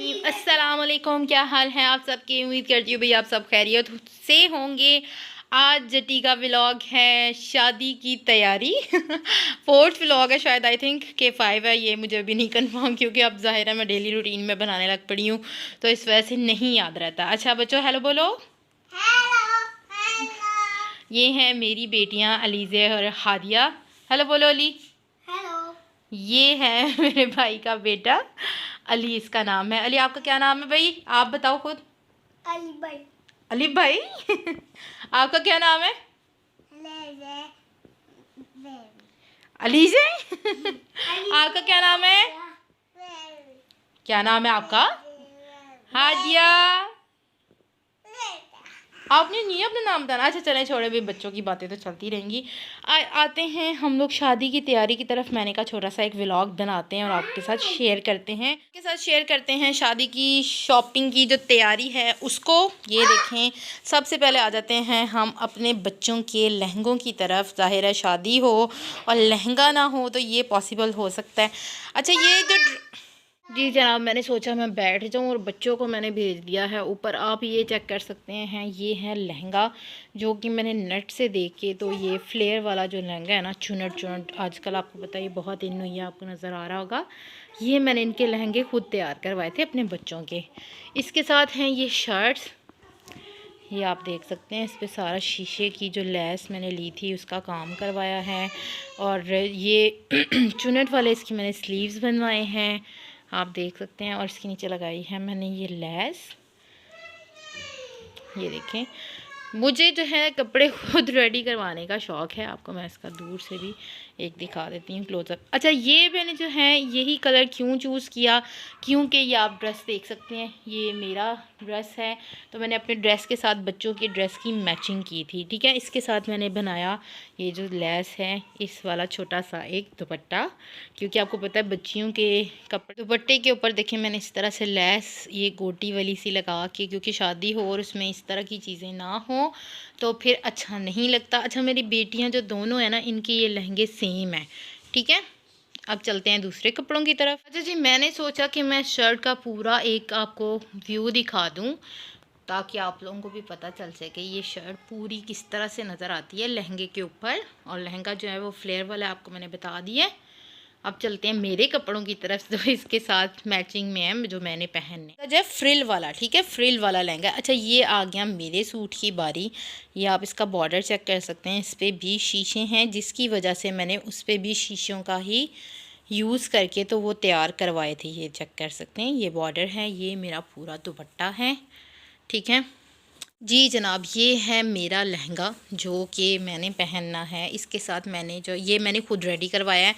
अस्सलाम वालेकुम। क्या हाल है आप सबकी? उम्मीद करती हूँ भाई आप सब खैरियत से होंगे। आज जटी का व्लॉग है शादी की तैयारी फोर्थ व्लॉग है शायद, आई थिंक के 5 है, ये मुझे अभी नहीं कंफर्म क्योंकि अब ज़ाहिर है मैं डेली रूटीन में बनाने लग पड़ी हूँ तो इस वजह से नहीं याद रहता। अच्छा बच्चों हेलो बोलो। हेलो। ये हैं मेरी बेटियाँ अलीज़े और हादिया। हेलो बोलो अली। हेलो। ये है मेरे भाई का बेटा अली, इसका नाम है अली। आपका क्या नाम है भाई? आप बताओ खुद। अली भाई। अली भाई आपका क्या नाम है? अलीजे आपका क्या नाम है? क्या नाम है आपका? हादिया। आपने नहीं अपना नाम बताना। अच्छा चलें छोड़े भी, बच्चों की बातें तो चलती रहेंगी। आते हैं हम लोग शादी की तैयारी की तरफ। मैंने कहा छोटा सा एक व्लॉग बनाते हैं और आपके साथ शेयर करते हैं शादी की शॉपिंग की जो तैयारी है उसको। ये देखें, सबसे पहले आ जाते हैं हम अपने बच्चों के लहंगों की तरफ। ज़ाहिर है शादी हो और लहंगा ना हो तो ये पॉसिबल हो सकता है। अच्छा ये जो जी जनाब, मैंने सोचा मैं बैठ जाऊं और बच्चों को मैंने भेज दिया है ऊपर। आप ये चेक कर सकते हैं, ये है लहंगा जो कि मैंने नेट से देख के, तो ये फ्लेयर वाला जो लहंगा है ना, चुनट चुनट आजकल आपको पता है ये बहुत इन हुई है, आपको नज़र आ रहा होगा। ये मैंने इनके लहंगे खुद तैयार करवाए थे अपने बच्चों के। इसके साथ हैं ये शर्ट्स, ये आप देख सकते हैं। इस पर सारा शीशे की जो लेस मैंने ली थी उसका काम करवाया है। और ये चुनट वाले इसकी मैंने स्लीव्स बनवाए हैं, आप देख सकते हैं। और इसके नीचे लगाई है मैंने ये लेस। ये देखें, मुझे जो है कपड़े खुद रेडी करवाने का शौक़ है। आपको मैं इसका दूर से भी एक दिखा देती हूँ क्लोजअप। अच्छा ये मैंने जो है यही कलर क्यों चूज़ किया, क्योंकि ये आप ड्रेस देख सकते हैं, ये मेरा ड्रेस है तो मैंने अपने ड्रेस के साथ बच्चों की ड्रेस की मैचिंग की थी। ठीक है, इसके साथ मैंने बनाया ये जो लेस है इस वाला छोटा सा एक दुपट्टा, क्योंकि आपको पता है बच्चियों के कपड़े दुपट्टे के ऊपर देखें मैंने इस तरह से लेस ये गोटी वाली सी लगा के, क्योंकि शादी हो और उसमें इस तरह की चीज़ें ना हो तो फिर अच्छा नहीं लगता। अच्छा मेरी बेटियां जो दोनों है ना, इनके ये लहंगे सेम है। ठीक है, अब चलते हैं दूसरे कपड़ों की तरफ। अच्छा जी, मैंने सोचा कि मैं शर्ट का पूरा एक आपको व्यू दिखा दूं ताकि आप लोगों को भी पता चल सके ये शर्ट पूरी किस तरह से नज़र आती है लहंगे के ऊपर। और लहंगा जो है वो फ्लेयर वाला आपको मैंने बता दिया है। अब चलते हैं मेरे कपड़ों की तरफ जो इसके साथ मैचिंग में है, जो मैंने पहनने जो है फ्रिल वाला। ठीक है, फ्रिल वाला लहंगा। अच्छा ये आ गया मेरे सूट की बारी। ये आप इसका बॉर्डर चेक कर सकते हैं, इस पर भी शीशे हैं जिसकी वजह से मैंने उस पर भी शीशों का ही यूज़ करके तो वो तैयार करवाए थे। ये चेक कर सकते हैं, ये बॉर्डर है, ये मेरा पूरा दुपट्टा है। ठीक है जी जनाब, ये है मेरा लहंगा जो कि मैंने पहनना है। इसके साथ मैंने जो ये मैंने खुद रेडी करवाया है।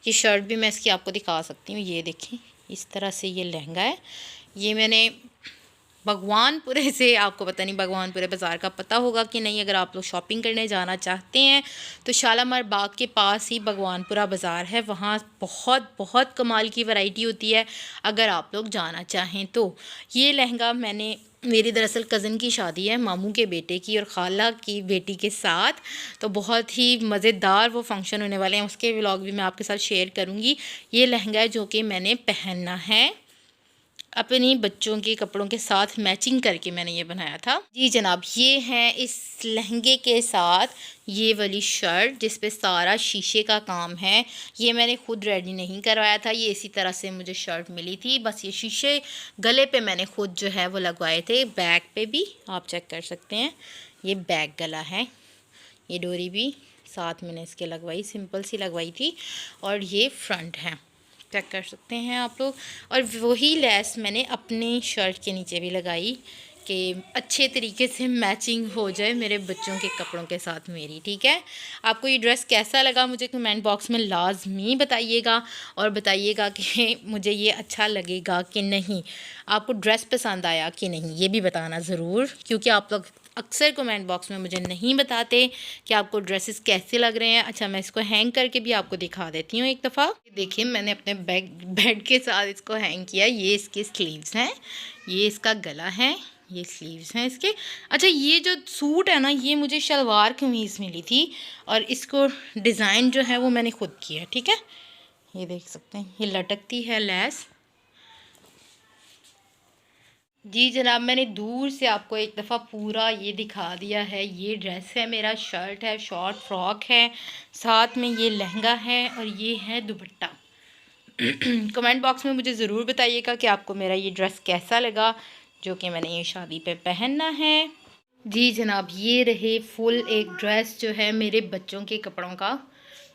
ये शर्ट भी मैं इसकी आपको दिखा सकती हूँ, ये देखें इस तरह से ये लहंगा है। ये मैंने भगवानपुरे से, आपको पता नहीं भगवानपुरे बाज़ार का पता होगा कि नहीं, अगर आप लोग शॉपिंग करने जाना चाहते हैं तो शालामार बाग के पास ही भगवानपुरा बाज़ार है, वहाँ बहुत बहुत कमाल की वैरायटी होती है अगर आप लोग जाना चाहें तो। ये लहंगा मैंने, मेरी दरअसल कज़न की शादी है, मामू के बेटे की और ख़ाला की बेटी के साथ, तो बहुत ही मज़ेदार वो फंक्शन होने वाले हैं, उसके व्लॉग भी मैं आपके साथ शेयर करूँगी। ये लहंगा है जो कि मैंने पहनना है अपनी बच्चों के कपड़ों के साथ मैचिंग करके मैंने ये बनाया था। जी जनाब, ये है इस लहंगे के साथ ये वाली शर्ट जिस पे सारा शीशे का काम है। ये मैंने खुद रेडी नहीं करवाया था, ये इसी तरह से मुझे शर्ट मिली थी। बस ये शीशे गले पे मैंने खुद जो है वो लगवाए थे, बैक पे भी आप चेक कर सकते हैं, ये बैक गला है। ये डोरी भी साथ मैंने इसके लगवाई, सिंपल सी लगवाई थी। और ये फ्रंट है, चेक कर सकते हैं आप लोग। और वही लेस मैंने अपनी शर्ट के नीचे भी लगाई कि अच्छे तरीके से मैचिंग हो जाए मेरे बच्चों के कपड़ों के साथ मेरी। ठीक है, आपको ये ड्रेस कैसा लगा मुझे कमेंट बॉक्स में लाजमी बताइएगा और बताइएगा कि मुझे ये अच्छा लगेगा कि नहीं, आपको ड्रेस पसंद आया कि नहीं ये भी बताना ज़रूर, क्योंकि आप लोग अक्सर कमेंट बॉक्स में मुझे नहीं बताते कि आपको ड्रेसेस कैसे लग रहे हैं। अच्छा मैं इसको हैंग करके भी आपको दिखा देती हूँ एक दफ़ा। देखिए मैंने अपने बेड के साथ इसको हैंग किया। ये इसके स्लीव्स हैं, ये इसका गला है, ये स्लीव्स हैं इसके। अच्छा ये जो सूट है ना, ये मुझे शलवार कमीज़ मिली थी और इसको डिज़ाइन जो है वो मैंने खुद किया। ठीक है, ये देख सकते हैं, ये लटकती है लेस, जी जनाब, मैंने दूर से आपको एक दफ़ा पूरा ये दिखा दिया है। ये ड्रेस है मेरा, शर्ट है, शॉर्ट फ्रॉक है, साथ में ये लहंगा है और ये है दुपट्टा। कमेंट बॉक्स में मुझे ज़रूर बताइएगा कि आपको मेरा ये ड्रेस कैसा लगा, जो कि मैंने ये शादी पे पहनना है। जी जनाब, ये रहे फुल एक ड्रेस जो है मेरे बच्चों के कपड़ों का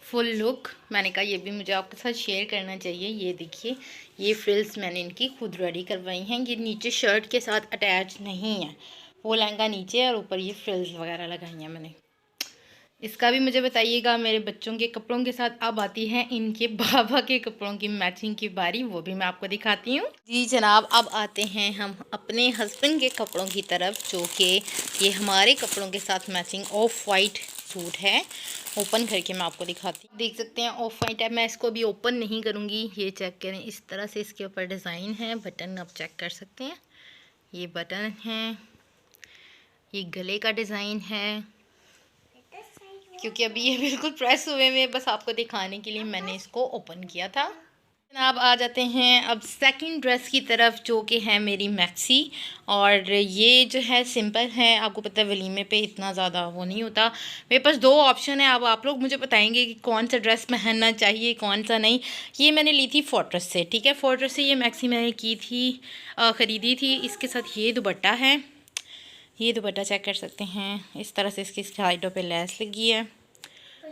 फुल लुक। मैंने कहा ये भी मुझे आपके साथ शेयर करना चाहिए। ये देखिए, ये फ्रिल्स मैंने इनकी खुद रेडी करवाई हैं। ये नीचे शर्ट के साथ अटैच नहीं है, वो लहंगा नीचे है और ऊपर ये फ्रिल्स वगैरह लगाई हैं मैंने। इसका भी मुझे बताइएगा। मेरे बच्चों के कपड़ों के साथ अब आती है इनके बाबा के कपड़ों की मैचिंग की बारी, वो भी मैं आपको दिखाती हूँ। जी जनाब, अब आते हैं हम अपने हस्बैंड के कपड़ों की तरफ, जो कि ये हमारे कपड़ों के साथ मैचिंग ऑफ वाइट सूट है। ओपन करके मैं आपको दिखाती हूँ। देख सकते हैं ऑफ वाइट है। मैं इसको अभी ओपन नहीं करूँगी। ये चेक करें, इस तरह से इसके ऊपर डिज़ाइन है। बटन आप चेक कर सकते हैं, ये बटन है। ये गले का डिज़ाइन है, क्योंकि अभी ये बिल्कुल प्रेस हुए हुए, बस आपको दिखाने के लिए मैंने इसको ओपन किया था। जनाब, आ जाते हैं अब सेकंड ड्रेस की तरफ, जो कि है मेरी मैक्सी। और ये जो है सिंपल है। आपको पता है वलीमे पे इतना ज़्यादा वो नहीं होता। मेरे पास दो ऑप्शन है। अब आप लोग मुझे बताएंगे कि कौन सा ड्रेस पहनना चाहिए, कौन सा नहीं। ये मैंने ली थी फोर्ट्रेस से, ठीक है। फोर्ट्रेस से ये मैक्सी मैंने की थी, ख़रीदी थी। इसके साथ ये दुपट्टा है। ये दुपट्टा चेक कर सकते हैं। इस तरह से इसकी साइडों पे लेस लगी है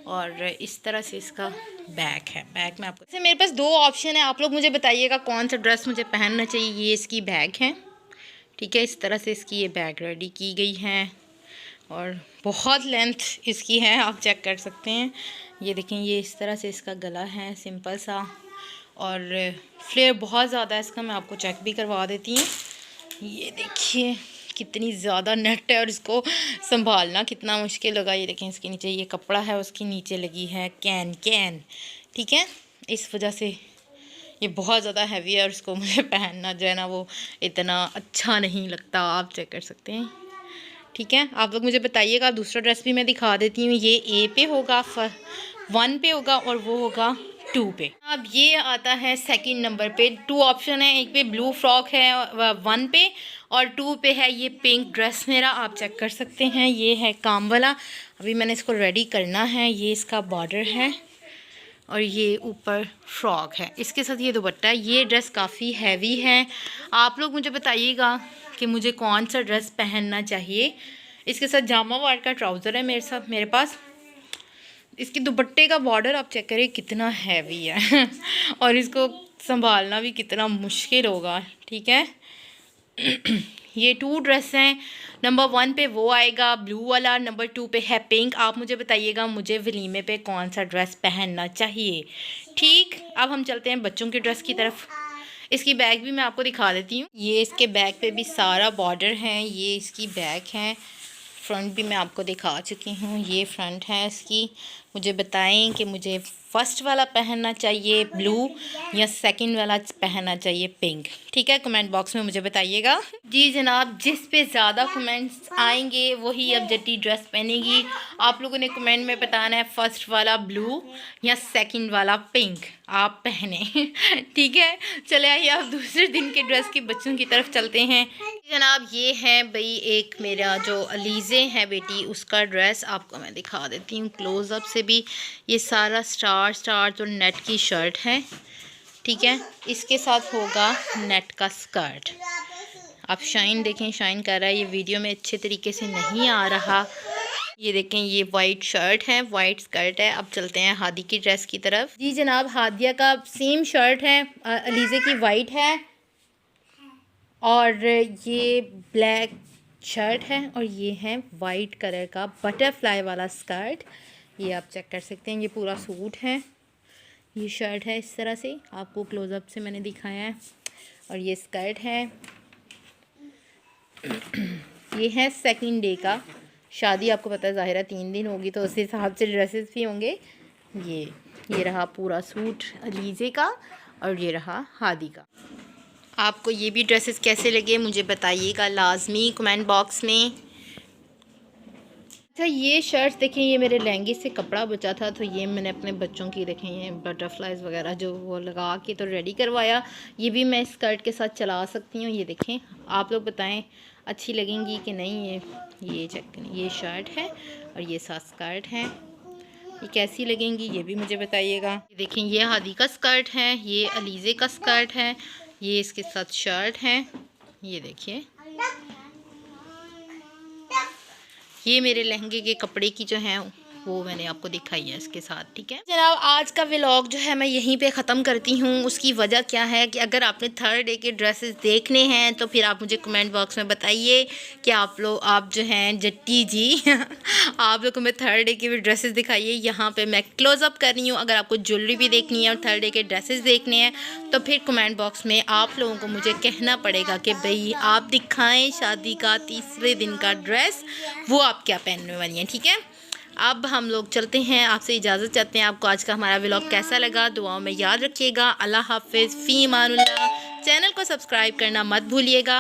और इस तरह से इसका बैक है। बैक में आपको जैसे मेरे पास दो ऑप्शन है। आप लोग मुझे बताइएगा कौन सा ड्रेस मुझे पहनना चाहिए। ये इसकी बैग है, ठीक है। इस तरह से इसकी ये बैग रेडी की गई है और बहुत लेंथ इसकी है, आप चेक कर सकते हैं। ये देखें, ये इस तरह से इसका गला है, सिंपल सा। और फ्लेयर बहुत ज़्यादा है इसका, मैं आपको चेक भी करवा देती हूँ। ये देखिए कितनी ज़्यादा नेट है और इसको संभालना कितना मुश्किल होगा। ये देखें, इसके नीचे ये कपड़ा है, उसके नीचे लगी है कैन, ठीक है। इस वजह से ये बहुत ज़्यादा हैवी है और इसको मुझे पहनना जो है ना वो इतना अच्छा नहीं लगता, आप चेक कर सकते हैं, ठीक है। आप लोग मुझे बताइएगा। दूसरा ड्रेस भी मैं दिखा देती हूँ। ये ए पे होगा, 1 पे होगा और वो होगा 2 पे। अब ये आता है सेकंड नंबर पे। 2 ऑप्शन है, एक पे ब्लू फ्रॉक है 1 पे और 2 पे है ये पिंक ड्रेस मेरा, आप चेक कर सकते हैं। ये है काम वाला। अभी मैंने इसको रेडी करना है। ये इसका बॉर्डर है और ये ऊपर फ्रॉक है, इसके साथ ये दुपट्टा है। ये ड्रेस काफ़ी हैवी है। आप लोग मुझे बताइएगा कि मुझे कौन सा ड्रेस पहनना चाहिए। इसके साथ जामा वाट का ट्राउज़र है मेरे पास। इसके दुपट्टे का बॉर्डर आप चेक करिए कितना हैवी है और इसको संभालना भी कितना मुश्किल होगा, ठीक है। ये 2 ड्रेस हैं। नंबर 1 पे वो आएगा ब्लू वाला, नंबर 2 पे है पिंक। आप मुझे बताइएगा मुझे वलीमे पे कौन सा ड्रेस पहनना चाहिए, ठीक। अब हम चलते हैं बच्चों के ड्रेस की तरफ। इसकी बैग भी मैं आपको दिखा देती हूँ। ये इसके बैग पे भी सारा बॉर्डर है। ये इसकी बैग है। फ्रंट भी मैं आपको दिखा चुकी हूँ। ये फ्रंट है इसकी। मुझे बताएं कि मुझे फ़र्स्ट वाला पहनना चाहिए ब्लू या सेकंड वाला पहनना चाहिए पिंक, ठीक है। कमेंट बॉक्स में मुझे बताइएगा। जी जनाब, जिस पे ज़्यादा कमेंट्स आएंगे वही अब जट्टी ड्रेस पहनेगी। आप लोगों ने कमेंट में बताना है फ़र्स्ट वाला ब्लू या सेकंड वाला पिंक आप पहने, ठीक है। चले आइए अब दूसरे दिन के ड्रेस के बच्चों की तरफ चलते हैं। जनाब, ये है भाई एक मेरा जो अलीज़े है बेटी, उसका ड्रेस आपको मैं दिखा देती हूँ क्लोज़अप से भी। ये सारा स्टार तो नेट की शर्ट है, ठीक है। इसके साथ होगा नेट का स्कर्ट। आप शाइन देखें, शाइन कर रहा है। ये वीडियो में अच्छे तरीके से नहीं आ रहा। ये देखें, ये वाइट शर्ट है, वाइट स्कर्ट है। अब चलते हैं हादी की ड्रेस की तरफ। जी जनाब, हादिया का सेम शर्ट है, अलीज़े की वाइट है और ये ब्लैक शर्ट है और ये है वाइट कलर का बटरफ्लाई वाला स्कर्ट। ये आप चेक कर सकते हैं। ये पूरा सूट है, ये शर्ट है इस तरह से, आपको क्लोज़अप से मैंने दिखाया है। और ये स्कर्ट है। ये है सेकंड डे का। शादी आपको पता है ज़ाहिरा 3 दिन होगी, तो उस हिसाब से ड्रेसेस भी होंगे। ये रहा पूरा सूट अलीज़े का और ये रहा हादी का। आपको ये भी ड्रेसेस कैसे लगे मुझे बताइएगा लाजमी कमेंट बॉक्स में। अच्छा ये शर्ट्स देखें, ये मेरे लहंगे से कपड़ा बचा था तो ये मैंने अपने बच्चों की देखें, ये बटरफ्लाइज वगैरह जो वो लगा के तो रेडी करवाया। ये भी मैं स्कर्ट के साथ चला सकती हूँ। ये देखें, आप लोग बताएं अच्छी लगेंगी कि नहीं। ये चेक करें, ये शर्ट है और ये साथ स्कर्ट है, ये कैसी लगेंगी ये भी मुझे बताइएगा। देखें ये हादी का स्कर्ट है, ये अलीज़े का स्कर्ट है, ये इसके साथ शर्ट है। ये देखिए, ये मेरे लहंगे के कपड़े की जो है वो मैंने आपको दिखाई है इसके साथ। ठीक है जनाब, आज का व्लॉग जो है मैं यहीं पे ख़त्म करती हूँ। उसकी वजह क्या है कि अगर आपने थर्ड डे के ड्रेसेस देखने हैं तो फिर आप मुझे कमेंट बॉक्स में बताइए कि आप जो हैं जट्टी जी आप लोगों को मैं थर्ड डे की भी ड्रेसेस दिखाइए। यहाँ पे मैं क्लोज़अप कर रही हूँ। अगर आपको ज्वेलरी भी देखनी है और थर्ड डे के ड्रेसेस देखने हैं तो फिर कमेंट बॉक्स में आप लोगों को मुझे कहना पड़ेगा कि भाई आप दिखाएँ शादी का तीसरे दिन का ड्रेस, वो आप क्या पहनने वाली हैं। ठीक है, अब हम लोग चलते हैं, आपसे इजाज़त चाहते हैं। आपको आज का हमारा व्लॉग कैसा लगा दुआओं में याद रखिएगा। अल्लाह हाफिज़, फ़ी अमानुल्लाह। चैनल को सब्सक्राइब करना मत भूलिएगा।